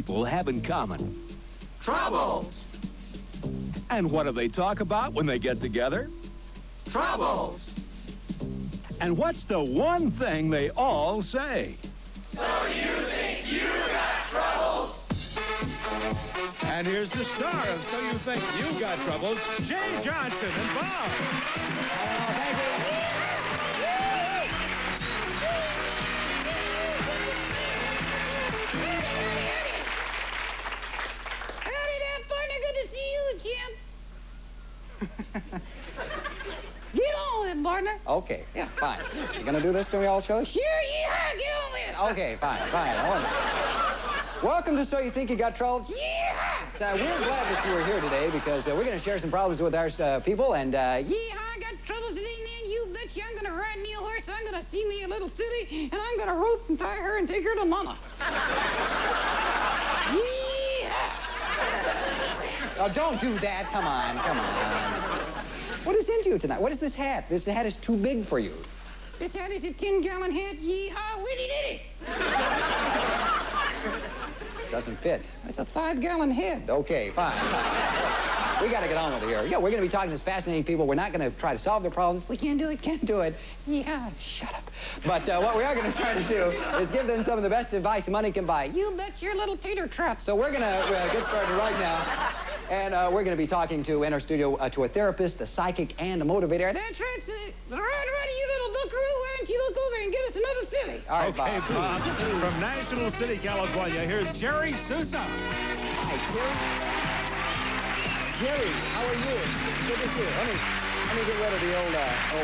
people have in common? Troubles. And what do they talk about when they get together? Troubles. And what's the one thing they all say? So you think you got troubles? And here's the star of So You Think You Got Troubles, Jay Johnson and Bob. Thank you. Howdy there, partner. Good to see you, Jim. Get on with it, partner. Okay, yeah, fine. You gonna do this to me all show? Sure, yeah, get on with it. Okay, fine. Welcome to So You Think You Got Troubles. Yeah. So we're glad that you were here today because we're going to share some problems with our people and Yeah, I got troubles today, man. You betcha I'm gonna ride me a horse. I'm gonna see me a little filly, and I'm gonna rope and tie her and take her to Nana. Yeah. Oh, don't do that. Come on. What is into you tonight? What is this hat? This hat is too big for you. This hat is a 10-gallon hat. Yeehaw, witty diddy. Doesn't fit. It's a 5-gallon head. Okay, fine. We got to get on with it here. Yeah, we're going to be talking to fascinating people. We're not going to try to solve their problems. We can't do it, can't do it. Yeah, shut up. But what we are going to try to do is give them some of the best advice money can buy. You bet your little tater trot. So we're going to get started right now. And we're going to be talking to, in our studio, to a therapist, a psychic, and a motivator. That's right, sir. Right, you little buckaroo. Why don't you look over and get us another filly? All right, Okay, Bob. From National City, California, here's Jerry Sousa. Hi, Jerry, how are you? Good to see you. Let me get rid of the old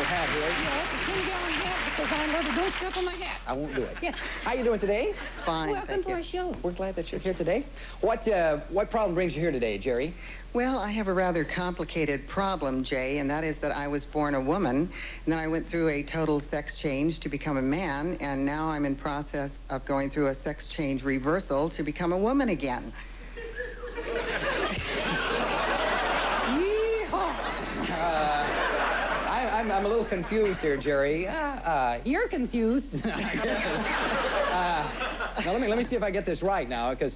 hat here. Yeah, that's a 10-gallon hat because I love it. Don't step on the hat. I won't do it. Yeah. How you doing today? Fine, Welcome thank to you. our show. We're glad that you're here today. What problem brings you here today, Jerry? Well, I have a rather complicated problem, Jay, and that is that I was born a woman, and then I went through a total sex change to become a man, and now I'm in process of going through a sex change reversal to become a woman again. I'm a little confused here, Jerry. You're confused. I guess. Now let me see if I get this right now, because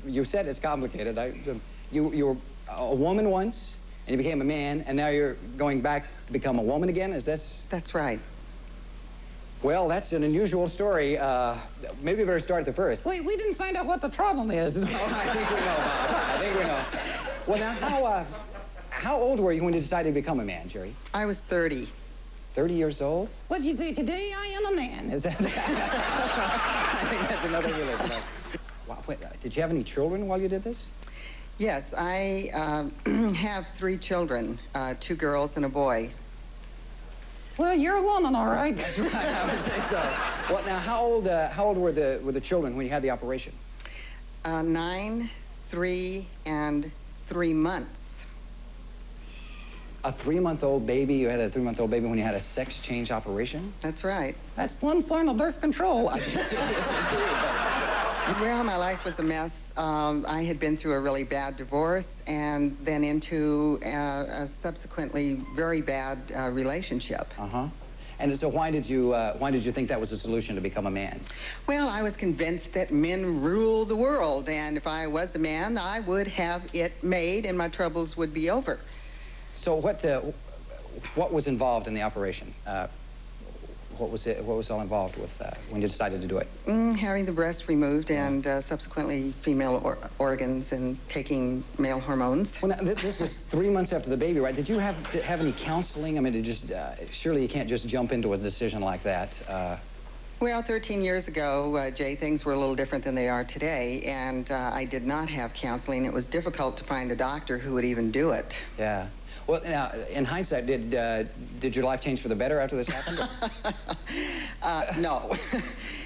you said it's complicated. You were a woman once, and you became a man, and now you're going back to become a woman again. Is this? That's right. Well, that's an unusual story. Maybe we better start at the first. Wait, we didn't find out what the problem is. Oh, I think we know, Bob. I think we know. Well, now, how old were you when you decided to become a man, Jerry? I was 30. 30 years old? What'd you say? Today I am a man. Is that? I think that's another religion. Wow, wait, did you have any children while you did this? Yes, I have 3 children, 2 girls and a boy. Well, you're a woman, all right. That's right, I would think so. Well, now, how old were the children when you had the operation? 9, 3, and 3 months. A 3-month-old baby? You had a 3-month-old baby when you had a sex change operation? That's right. That's one form of birth control. Well, my life was a mess. I had been through a really bad divorce and then into a subsequently very bad relationship. Uh-huh. And so why did you think that was a solution to become a man? Well, I was convinced that men rule the world, and if I was a man, I would have it made and my troubles would be over. So what was involved in the operation? What was all involved with when you decided to do it? Having the breast removed and subsequently female organs and taking male hormones. Well, now, this was 3 months after the baby, right? Did you have any counseling? I mean, surely you can't just jump into a decision like that. Well, 13 years ago, Jay, things were a little different than they are today, and I did not have counseling. It was difficult to find a doctor who would even do it. Yeah. Well, now, in hindsight, did your life change for the better after this happened? No.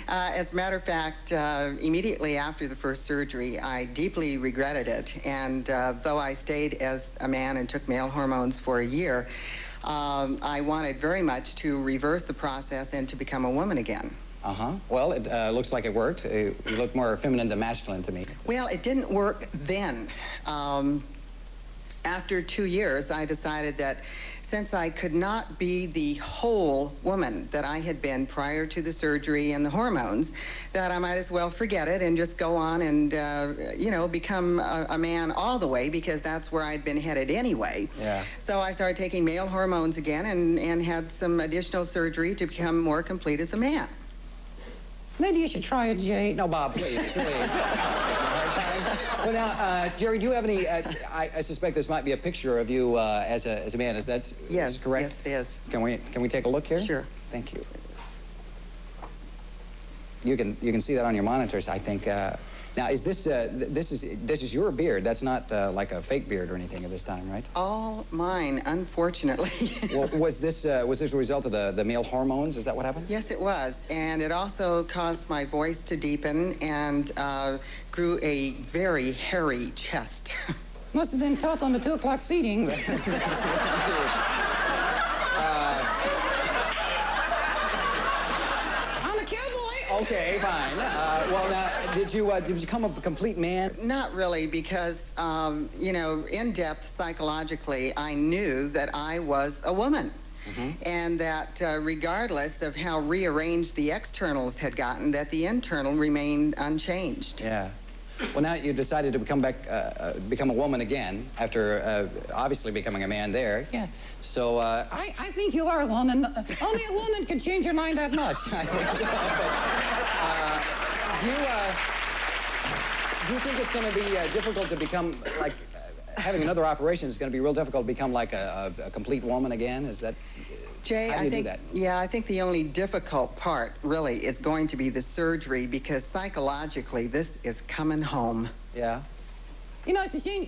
As a matter of fact, immediately after the first surgery, I deeply regretted it. And though I stayed as a man and took male hormones for a year, I wanted very much to reverse the process and to become a woman again. Uh-huh. Well, it looks like it worked. You look more feminine than masculine to me. Well, it didn't work then. After 2 years, I decided that since I could not be the whole woman that I had been prior to the surgery and the hormones, that I might as well forget it and just go on and, you know, become a man all the way, because that's where I'd been headed anyway. Yeah. So I started taking male hormones again and had some additional surgery to become more complete as a man. Maybe you should try it, Jay. No, Bob, please, please. Well, now, Jerry, do you have any? I suspect this might be a picture of you as a man. Is that Yes, correct? yes, it is. Can we take a look here? Sure. Thank you. You can see that on your monitors, I think. Now, is this this is your beard? That's not like a fake beard or anything at this time, right? All mine, unfortunately. Well, was this a result of the male hormones? Is that what happened? Yes, it was. And it also caused my voice to deepen and grew a very hairy chest. Must have been tough on the 2 o'clock seating. I'm a cowboy. Okay, fine. Well, now, did you become a complete man? Not really, because, you know, in depth psychologically, I knew that I was a woman. And that regardless of how rearranged the externals had gotten, that the internal remained unchanged. Yeah. Well, now you decided to become a woman again after obviously becoming a man there. Yeah. So. I think you are a woman. Only a woman can change your mind that much. I think so. Do you think it's going to be difficult to become like? Having another operation is going to be real difficult to become like a complete woman again? Is that, Jay, how do you do that? Yeah, I think the only difficult part really is going to be the surgery, because psychologically this is coming home. Yeah? You know, it's a shame.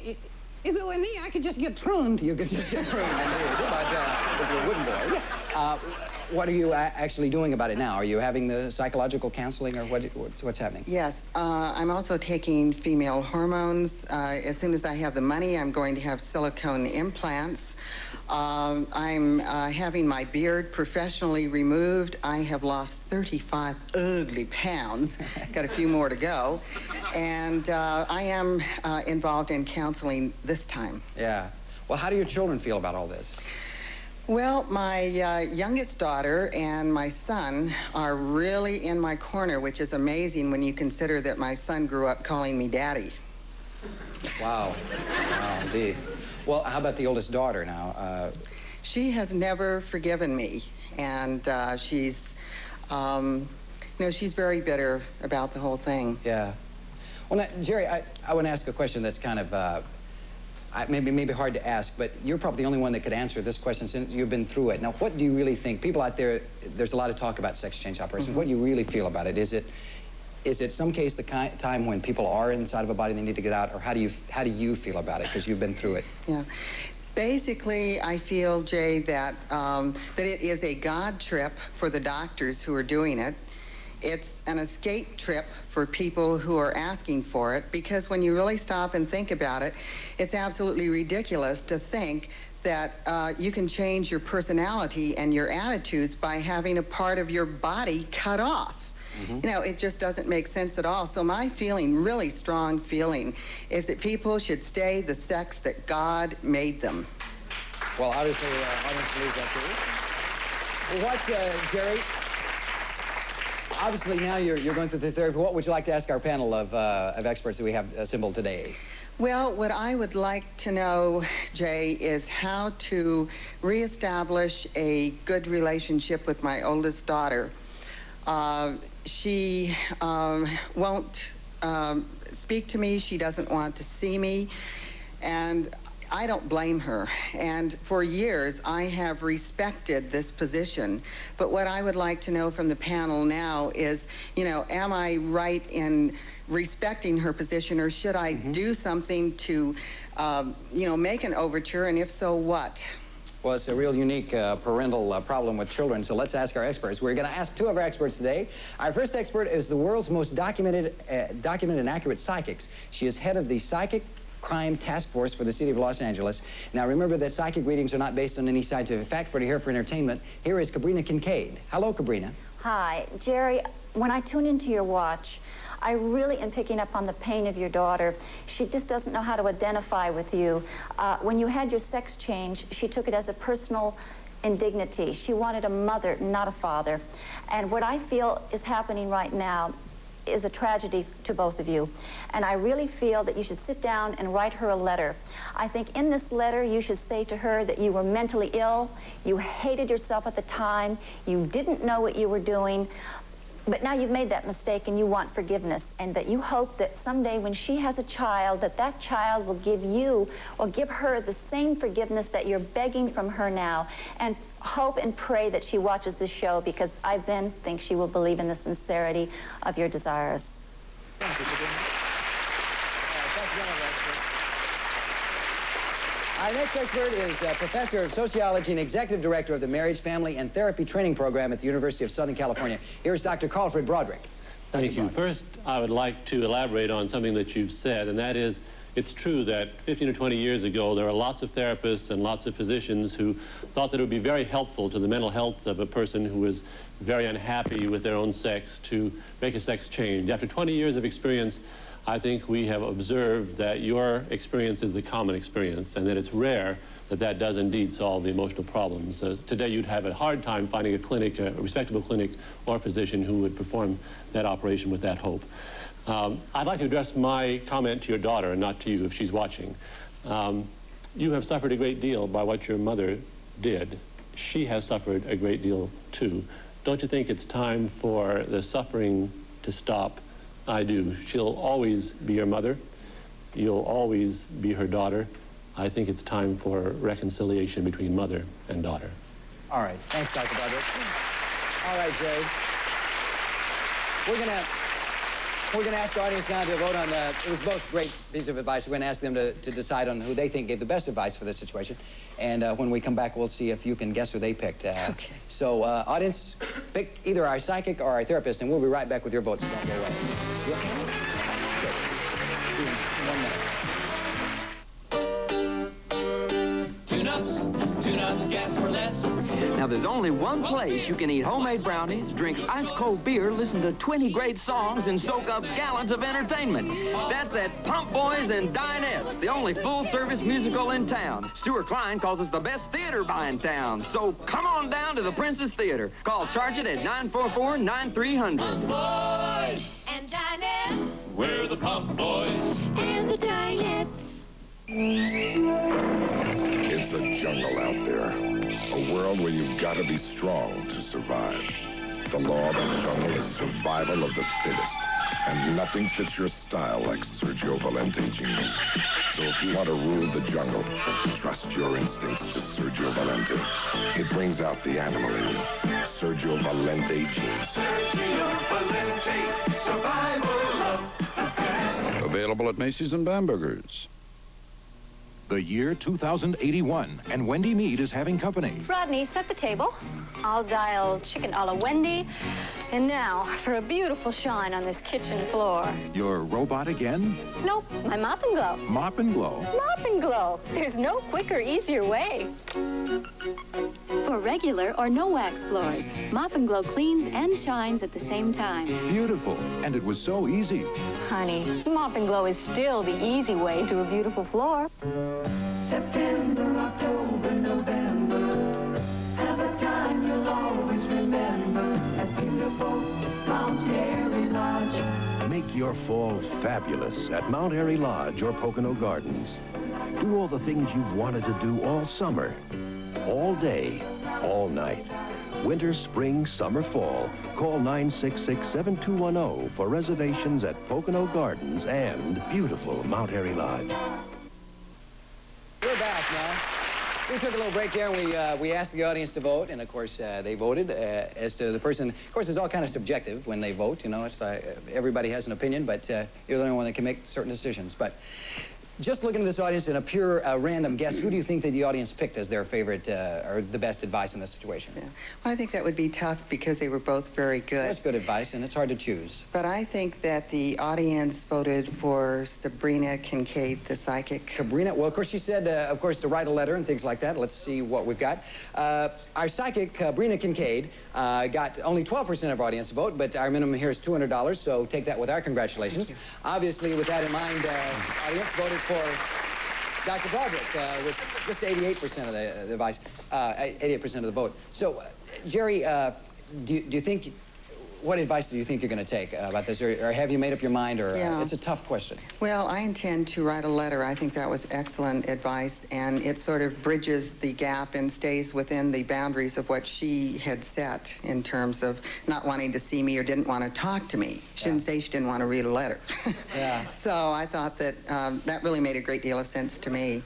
If it were me, I could just get pruned. You could just get pruned, but because you're a wooden boy. What are you actually doing about it now? Are you having the psychological counseling, or what's happening? Yes, I'm also taking female hormones. As soon as I have the money, I'm going to have silicone implants. I'm having my beard professionally removed. I have lost 35 ugly pounds. Got a few more to go. And I am involved in counseling this time. Yeah. Well, how do your children feel about all this? Well, my youngest daughter and my son are really in my corner, which is amazing when you consider that my son grew up calling me Daddy. Wow. Wow, indeed. Well, how about the oldest daughter now? She has never forgiven me, and she's, you know, she's very bitter about the whole thing. Yeah. Well, now, Jerry, I want to ask a question that's kind of maybe hard to ask, but you're probably the only one that could answer this question since you've been through it. Now, what do you really think? People out there, there's a lot of talk about sex change operations. What do you really feel about it? Is it some case the time when people are inside of a body and they need to get out, or how do you feel about it, because you've been through it? Yeah. Basically, I feel, Jay, that that it is a God trip for the doctors who are doing it. It's an escape trip for people who are asking for it, because when you really stop and think about it, it's absolutely ridiculous to think that you can change your personality and your attitudes by having a part of your body cut off. You know, it just doesn't make sense at all. So my feeling, really strong feeling, is that people should stay the sex that God made them. Well, obviously, I don't believe that too. Well, what, Jerry? Obviously, now you're going through the therapy. What would you like to ask our panel of experts that we have assembled today? Well, what I would like to know, Jay, is how to reestablish a good relationship with my oldest daughter. She won't speak to me. She doesn't want to see me. And I don't blame her. And for years, I have respected this position. But what I would like to know from the panel now is, you know, am I right in respecting her position, or should I do something to, you know, make an overture, and if so, what? Well, it's a real unique parental problem with children, so let's ask our experts. We're going to ask two of our experts today. Our first expert is the world's most documented and accurate psychics. She is head of the Psychic Crime Task Force for the City of Los Angeles. Now, remember that psychic readings are not based on any scientific fact, but are here for entertainment. Here is Cabrina Kincaid. Hello, Cabrina. Hi, Jerry. When I tune into your watch, I really am picking up on the pain of your daughter. She just doesn't know how to identify with you. When you had your sex change, she took it as a personal indignity. She wanted a mother, not a father. And what I feel is happening right now is a tragedy to both of you. And I really feel that you should sit down and write her a letter. I think in this letter you should say to her that you were mentally ill, you hated yourself at the time, you didn't know what you were doing, but now you've made that mistake and you want forgiveness, and that you hope that someday when she has a child, that that child will give you or give her the same forgiveness that you're begging from her now. And hope and pray that she watches this show, because I then think she will believe in the sincerity of your desires. Thank you for doing that. Our next expert is Professor of Sociology and Executive Director of the Marriage, Family, and Therapy Training Program at the University of Southern California. Here's Dr. Carlfred Broderick. Thank you. First, I would like to elaborate on something that you've said, and that is, it's true that 15 or 20 years ago, there were lots of therapists and lots of physicians who thought that it would be very helpful to the mental health of a person who was very unhappy with their own sex to make a sex change. After 20 years of experience, I think we have observed that your experience is the common experience, and that it's rare that that does indeed solve the emotional problems. Today, you'd have a hard time finding a clinic, a respectable clinic or physician who would perform that operation with that hope. I'd like to address my comment to your daughter, and not to you if she's watching. You have suffered a great deal by what your mother did. She has suffered a great deal too. Don't you think it's time for the suffering to stop? I do. She'll always be your mother. You'll always be her daughter. I think it's time for reconciliation between mother and daughter. All right. Thanks, Dr. Broderick. All right, Jerry. We're gonna ask the audience now to vote on it was both great pieces of advice. We're gonna ask them to decide on who they think gave the best advice for this situation. And when we come back, we'll see if you can guess who they picked. Okay. So, audience, pick either our psychic or our therapist, and we'll be right back with your votes. Don't go away. You okay? Good. 1 minute. Tune-ups, gas for less. Now, there's only one place you can eat homemade brownies, drink ice-cold beer, listen to 20 great songs, and soak up gallons of entertainment. That's at Pump Boys and Dinettes, the only full-service musical in town. Stuart Klein calls us the best theater buy in town. So come on down to the Princess Theater. Call Charge It at 944-9300. Pump Boys and Dinettes. We're the Pump Boys And the Dinettes. It's a jungle out there. A world where you've got to be strong to survive. The law of the jungle is survival of the fittest. And nothing fits your style like Sergio Valente jeans. So if you want to rule the jungle, trust your instincts to Sergio Valente. It brings out the animal in you. Sergio Valente jeans. Sergio Valente, survival of the fittest. Available at Macy's and Bamberger's. The year 2081, and Wendy Mead is having company. Rodney, set the table. I'll dial chicken a la Wendy. And now for a beautiful shine on this kitchen floor. Your robot again? Nope, my mop and glow. Mop and glow. Mop and glow. There's no quicker, easier way. For regular or no wax floors, Mop and Glow cleans and shines at the same time. Beautiful, and it was so easy. Honey, Mop and Glow is still the easy way to a beautiful floor. September, October, November. Have a time you'll always remember at beautiful Mount Airy Lodge. Make your fall fabulous at Mount Airy Lodge or Pocono Gardens. Do all the things you've wanted to do all summer. All day, all night. Winter, spring, summer, fall. Call 966-7210 for reservations at Pocono Gardens and beautiful Mount Airy Lodge. We're back now. We took a little break there, and we asked the audience to vote, and of course they voted as to the person. Of course, it's all kind of subjective when they vote. You know, it's everybody has an opinion, but you're the only one that can make certain decisions. But Just looking at this audience and a pure random guess, who do you think that the audience picked as their favorite or the best advice in this situation? Yeah. Well, I think that would be tough because they were both very good. That's good advice, and it's hard to choose. But I think that the audience voted for Sabrina Kincaid, the psychic. Sabrina, well, of course, she said, of course, to write a letter and things like that. Let's see what we've got. Our psychic, Sabrina Kincaid, got only 12% of our audience vote, but our minimum here is $200, so take that with our congratulations. Obviously, with that in mind, audience voted for Dr. Broderick with just 88% of the advice, 88% of the vote. So, Jerry, do you think, what advice do you think you're going to take about this, or have you made up your mind, or it's a tough question? Well, I intend to write a letter. I think that was excellent advice, and it sort of bridges the gap and stays within the boundaries of what she had set in terms of not wanting to see me or didn't want to talk to me. She didn't say she didn't want to read a letter. So I thought that that really made a great deal of sense to me.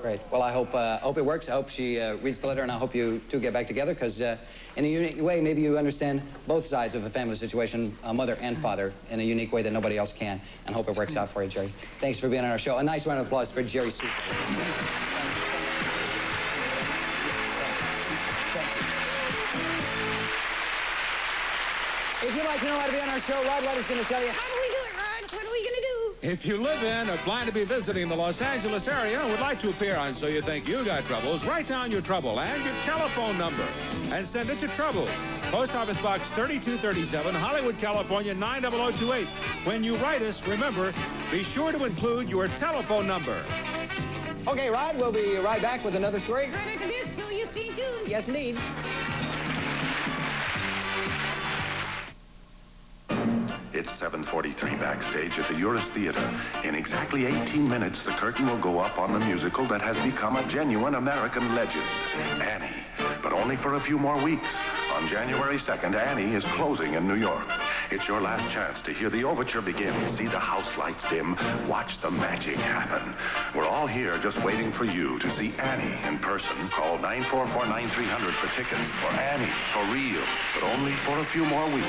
Great. Well, I hope it works. I hope she reads the letter, and I hope you two get back together, because in a unique way, maybe you understand both sides of a family situation, mother and father, in a unique way that nobody else can, and hope it works out for you, Jerry. Thanks for being on our show. A nice round of applause for Jerry Sousa. If you'd like to know how to be on our show, Rod White is going to tell you. How do we do it, Rod? What are we going to do? If you live in or plan to be visiting the Los Angeles area and would like to appear on So You Think You Got Troubles, write down your trouble and your telephone number and send it to Troubles. Post Office Box 3237, Hollywood, California, 90028. When you write us, remember, be sure to include your telephone number. Okay, Rod, we'll be right back with another story. Right after this, so you stay tuned. Yes, indeed. It's 7:43 backstage at the Uris Theater. In exactly 18 minutes, the curtain will go up on the musical that has become a genuine American legend, Annie. But only for a few more weeks. On January 2nd, Annie is closing in New York. It's your last chance to hear the overture begin, see the house lights dim, watch the magic happen. We're all here just waiting for you to see Annie in person. Call 944-9300 for tickets for Annie, for real, but only for a few more weeks.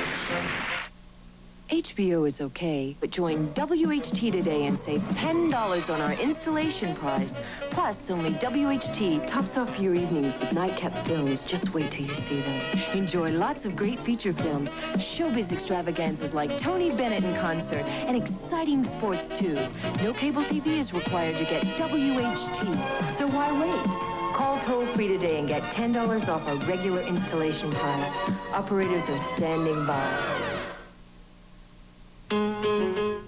HBO is okay, but join WHT today and save $10 on our installation price. Plus, only WHT tops off your evenings with nightcap films. Just wait till you see them. Enjoy lots of great feature films, showbiz extravaganzas like Tony Bennett in concert, and exciting sports, too. No cable TV is required to get WHT, so why wait? Call toll-free today and get $10 off our regular installation price. Operators are standing by.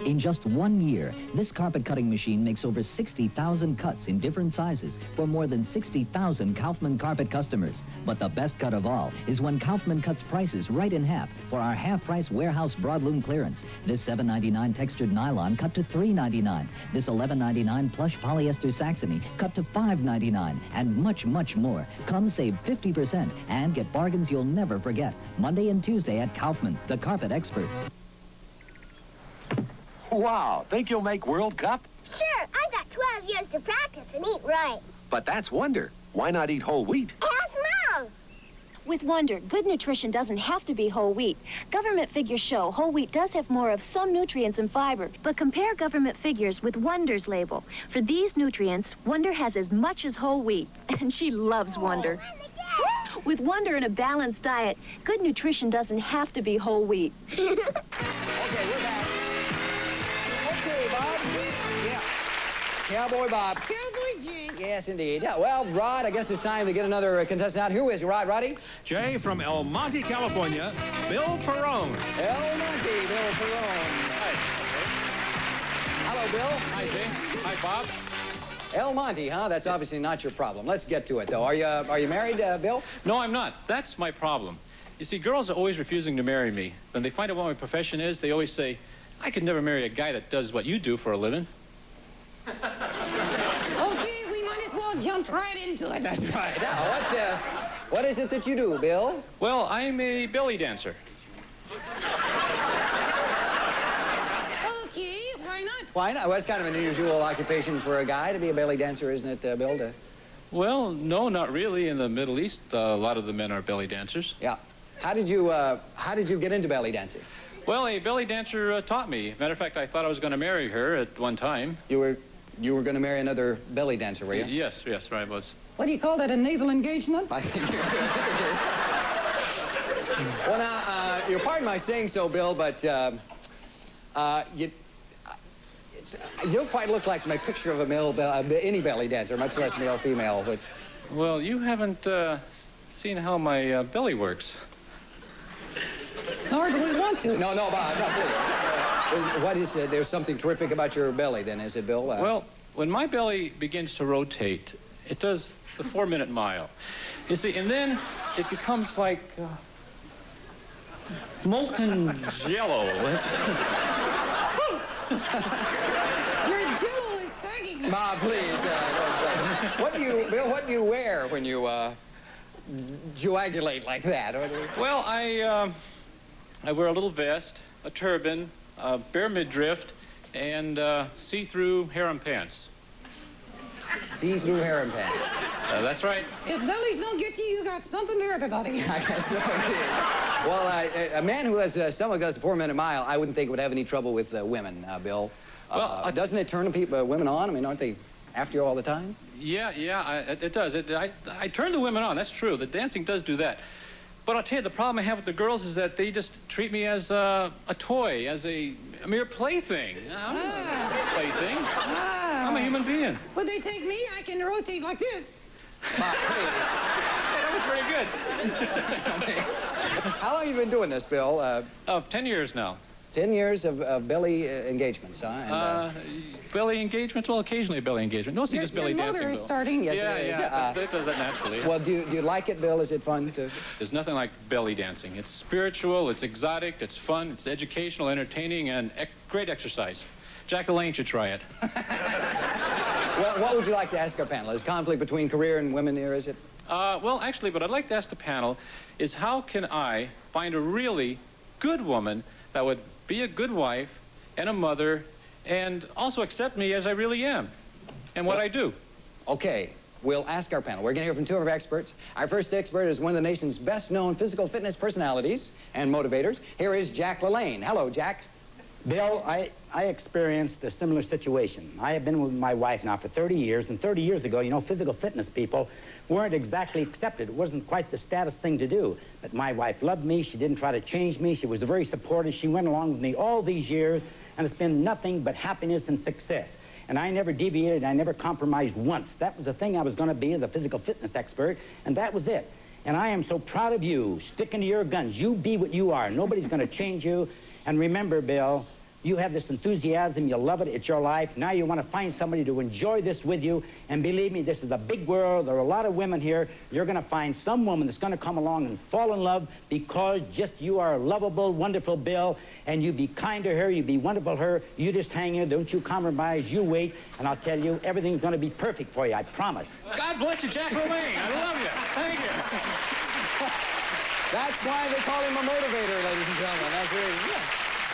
In just 1 year, this carpet cutting machine makes over 60,000 cuts in different sizes for more than 60,000 Kaufman carpet customers. But the best cut of all is when Kaufman cuts prices right in half for our half-price warehouse broadloom clearance. This $7.99 textured nylon cut to $3.99. This $11.99 plush polyester Saxony cut to $5.99. And much, much more. Come save 50% and get bargains you'll never forget. Monday and Tuesday at Kaufman, the carpet experts. Wow, think you'll make World Cup? Sure, I got 12 years to practice and eat right. But that's Wonder. Why not eat whole wheat? Ask Mom! With Wonder, good nutrition doesn't have to be whole wheat. Government figures show whole wheat does have more of some nutrients and fiber. But compare government figures with Wonder's label. For these nutrients, Wonder has as much as whole wheat. And she loves Wonder. With Wonder and a balanced diet, good nutrition doesn't have to be whole wheat. Okay, we're back. Okay, Bob. Yeah. Cowboy Bob. Cowboy Jay. Yes, indeed. Yeah, well, Rod, I guess it's time to get another contestant out. Who is it, Rod? Roddy? Jay from El Monte, California, Bill Perrone. El Monte, Bill Perrone. Hi. Hello, Bill. Hi, Jay. Hi, Bob. El Monte, huh? That's obviously not your problem. Let's get to it, though. Are you married, Bill? No, I'm not. That's my problem. You see, girls are always refusing to marry me. When they find out what my profession is, they always say, I could never marry a guy that does what you do for a living. Okay, we might as well jump right into it. That's right. Now, what is it that you do, Bill? Well, I'm a belly dancer. Okay, why not? Why not? Well, it's kind of an unusual occupation for a guy to be a belly dancer, isn't it, Bill? Well, no, not really. In the Middle East, a lot of the men are belly dancers. Yeah. How did you get into belly dancing? Well, a belly dancer taught me. Matter of fact, I thought I was going to marry her at one time. You were You were going to marry another belly dancer, were you? Yes, right, I was. What do you call that, a naval engagement? I think you're Well, now, you'll pardon my saying so, Bill, but you don't quite look like my picture of a any belly dancer, much less male, female, which... Well, you haven't seen how my belly works. Nor do we want to. No, Bob, no, please. What is it? There's something terrific about your belly, then, is it, Bill? Well, when my belly begins to rotate, it does the 4-minute mile. You see, and then it becomes like molten jello. Your jello is sagging. Bob, please. What do you wear when you coagulate like that? Well, I wear a little vest, a turban, a bare midriff, and see-through harem pants. See-through harem pants. That's right. If bellies don't get you, you got something there to daddy. I guess so, indeed. Well, a man who has stomach does the 4-minute mile, I wouldn't think would have any trouble with women, Bill. Well, doesn't it turn women on? I mean, aren't they after you all the time? Yeah, it does. I turn the women on, that's true. The dancing does do that. But I'll tell you, the problem I have with the girls is that they just treat me as a toy, as a mere plaything. I'm not a plaything. I'm a human being. When they take me, I can rotate like this. That was pretty good. How long have you been doing this, Bill? 10 years now. 10 years of belly engagements, huh? And, belly engagements? Well, occasionally a belly engagement. Mostly just belly dancing, Your mother is Bill. starting. Yes, it does that naturally. Well, do you like it, Bill? Is it fun to... There's nothing like belly dancing. It's spiritual, it's exotic, it's fun, it's educational, entertaining, and great exercise. Jack LaLanne should try it. Well, what would you like to ask our panel? Is conflict between career and women here, is it? Well, actually, what I'd like to ask the panel is how can I find a really good woman that would be a good wife and a mother and also accept me as I really am and what I do? Okay, we'll ask our panel. We're going to hear from 2 of our experts. Our first expert is one of the nation's best-known physical fitness personalities and motivators. Here is Jack LaLanne. Hello, Jack. Bill, I experienced a similar situation. I have been with my wife now for 30 years, and 30 years ago, you know, physical fitness people weren't exactly accepted. It wasn't quite the status thing to do. But my wife loved me. She didn't try to change me. She was very supportive. She went along with me all these years, and it's been nothing but happiness and success. And I never deviated. I never compromised once. That was the thing I was going to be, the physical fitness expert, and that was it. And I am so proud of you, sticking to your guns. You be what you are. Nobody's going to change you. And remember, Bill, you have this enthusiasm, you love it, it's your life. Now you want to find somebody to enjoy this with you. And believe me, this is a big world. There are a lot of women here. You're going to find some woman that's going to come along and fall in love because just you are lovable, wonderful, Bill. And you be kind to her, you be wonderful to her. You just hang here, don't you compromise, you wait. And I'll tell you, everything's going to be perfect for you, I promise. God bless you, Jack LaLanne. I love you. Thank you. That's why they call him a motivator, ladies and gentlemen. That's really,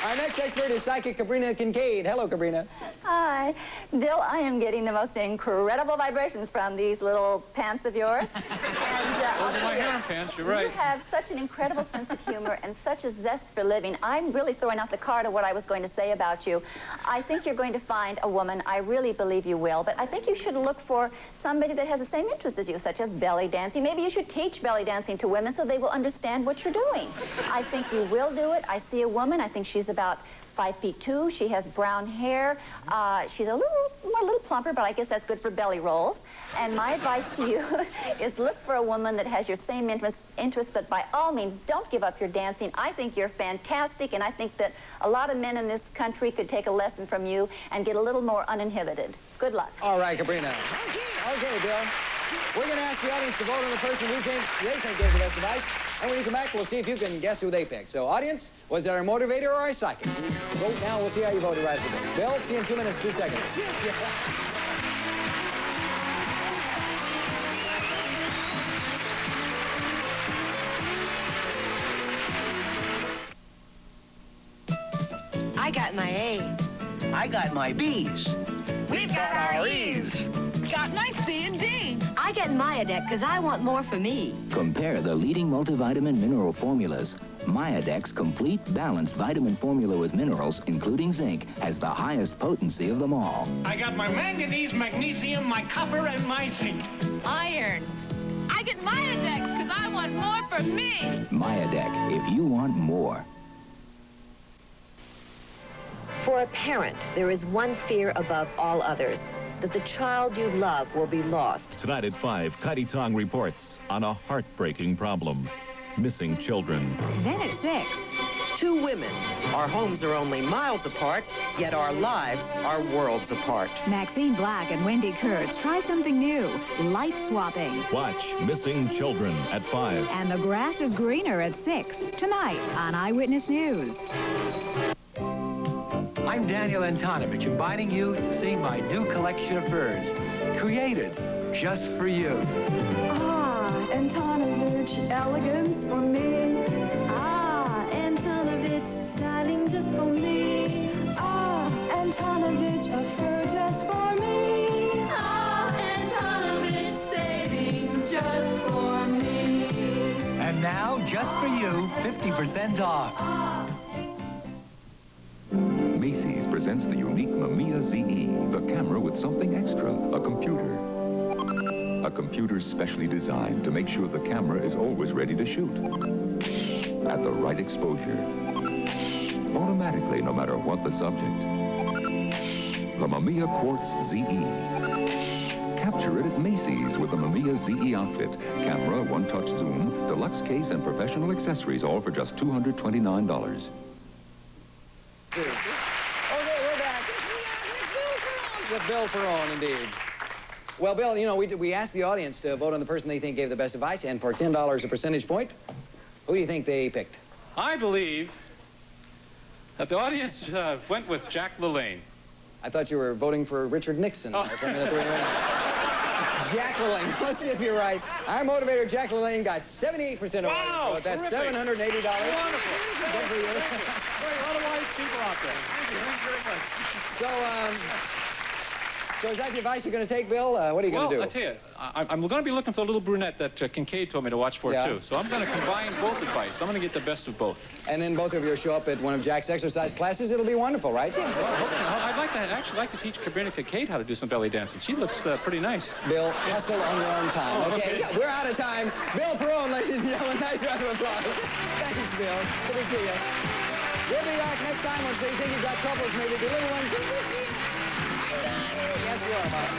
Our next expert is psychic Cabrina Kincaid. Hello, Cabrina. Hi. Bill, I am getting the most incredible vibrations from these little pants of yours. Those are my harem pants, you're right. You have such an incredible sense of humor and such a zest for living. I'm really throwing out the card of what I was going to say about you. I think you're going to find a woman, I really believe you will, but I think you should look for somebody that has the same interest as you, such as belly dancing. Maybe you should teach belly dancing to women so they will understand what you're doing. I think you will do it. I see a woman, I think she's about 5'2". She has brown hair. She's a little plumper, but I guess that's good for belly rolls. And my advice to you is look for a woman that has your same interests, but by all means, don't give up your dancing. I think you're fantastic, and I think that a lot of men in this country could take a lesson from you and get a little more uninhibited. Good luck. All right, Cabrina. Okay, Bill. We're going to ask the audience to vote on the person we think they think gave the best advice. And when you come back, we'll see if you can guess who they picked. So, audience, was it our motivator or our psychic? Vote now. We'll see how you voted right after this. Bill, see you in 2 minutes, 2 seconds. I got my A. I got my B's. We've got our E's. Got my C and D. I get Myadex because I want more for me. Compare the leading multivitamin mineral formulas. Myadex Complete Balanced Vitamin Formula with minerals, including zinc, has the highest potency of them all. I got my manganese, magnesium, my copper, and my zinc. Iron. I get Myadex because I want more for me. Myadex, if you want more. For a parent, there is one fear above all others, that the child you love will be lost. Tonight at 5, Kaidi Tong reports on a heartbreaking problem. Missing children. Then at 6. Two women. Our homes are only miles apart, yet our lives are worlds apart. Maxine Black and Wendy Kurtz try something new, life swapping. Watch Missing Children at 5. And the grass is greener at 6, tonight on Eyewitness News. I'm Daniel Antonovich, inviting you to see my new collection of furs, created just for you. Ah, Antonovich, elegance for me. Ah, Antonovich, styling just for me. Ah, Antonovich, a fur just for me. Ah, Antonovich, savings just for me. And now, just for you, 50% off. Macy's presents the unique Mamiya ZE, the camera with something extra, a computer. A computer specially designed to make sure the camera is always ready to shoot. At the right exposure. Automatically, no matter what the subject. The Mamiya Quartz ZE. Capture it at Macy's with the Mamiya ZE outfit. Camera, one-touch zoom, deluxe case, and professional accessories, all for just $229. With Bill Perrone, indeed. Well, Bill, you know, we asked the audience to vote on the person they think gave the best advice, and for $10 a percentage point, who do you think they picked? I believe that the audience went with Jack LaLanne. I thought you were voting for Richard Nixon. For a minute. Jack LaLanne. Let's see if you're right. Our motivator, Jack LaLanne, got 78% of wow, votes. So that's $780. Wonderful. Good for you. A lot of wise people out there. Thank you very much. So is that the advice you're going to take, Bill? What are you going to do? Well, I tell you, I'm going to be looking for the little brunette that Kincaid told me to watch for, too. So I'm going to combine both advice. I'm going to get the best of both. And then both of you show up at one of Jack's exercise classes. It'll be wonderful, right? Well, I'd actually like to teach Sabrina Kincaid how to do some belly dancing. She looks pretty nice. Bill, hustle on your own time. Oh, okay, we're out of time. Bill Perrone, ladies and gentlemen. Nice round of applause. Thanks, Bill. Good to see you. We'll be back next time on So You Think You Got Troubles, maybe the little ones. Yes, we are, Bob.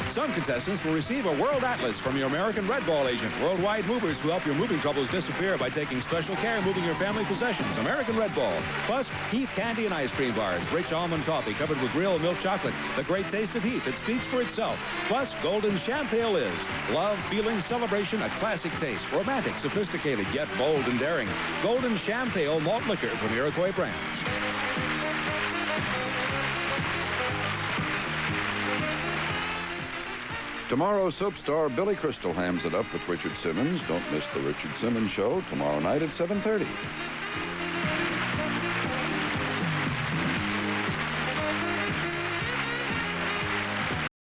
Some contestants will receive a World Atlas from your American Red Ball agent. Worldwide movers who help your moving troubles disappear by taking special care moving your family possessions. American Red Ball. Plus, Heath candy and ice cream bars. Rich almond toffee covered with real milk chocolate. The great taste of Heath. It speaks for itself. Plus, Golden Champagne is. Love, feeling, celebration, a classic taste. Romantic, sophisticated, yet bold and daring. Golden Champagne malt liquor from Iroquois Brands. Tomorrow, soap star Billy Crystal hams it up with Richard Simmons. Don't miss the Richard Simmons Show tomorrow night at 7:30.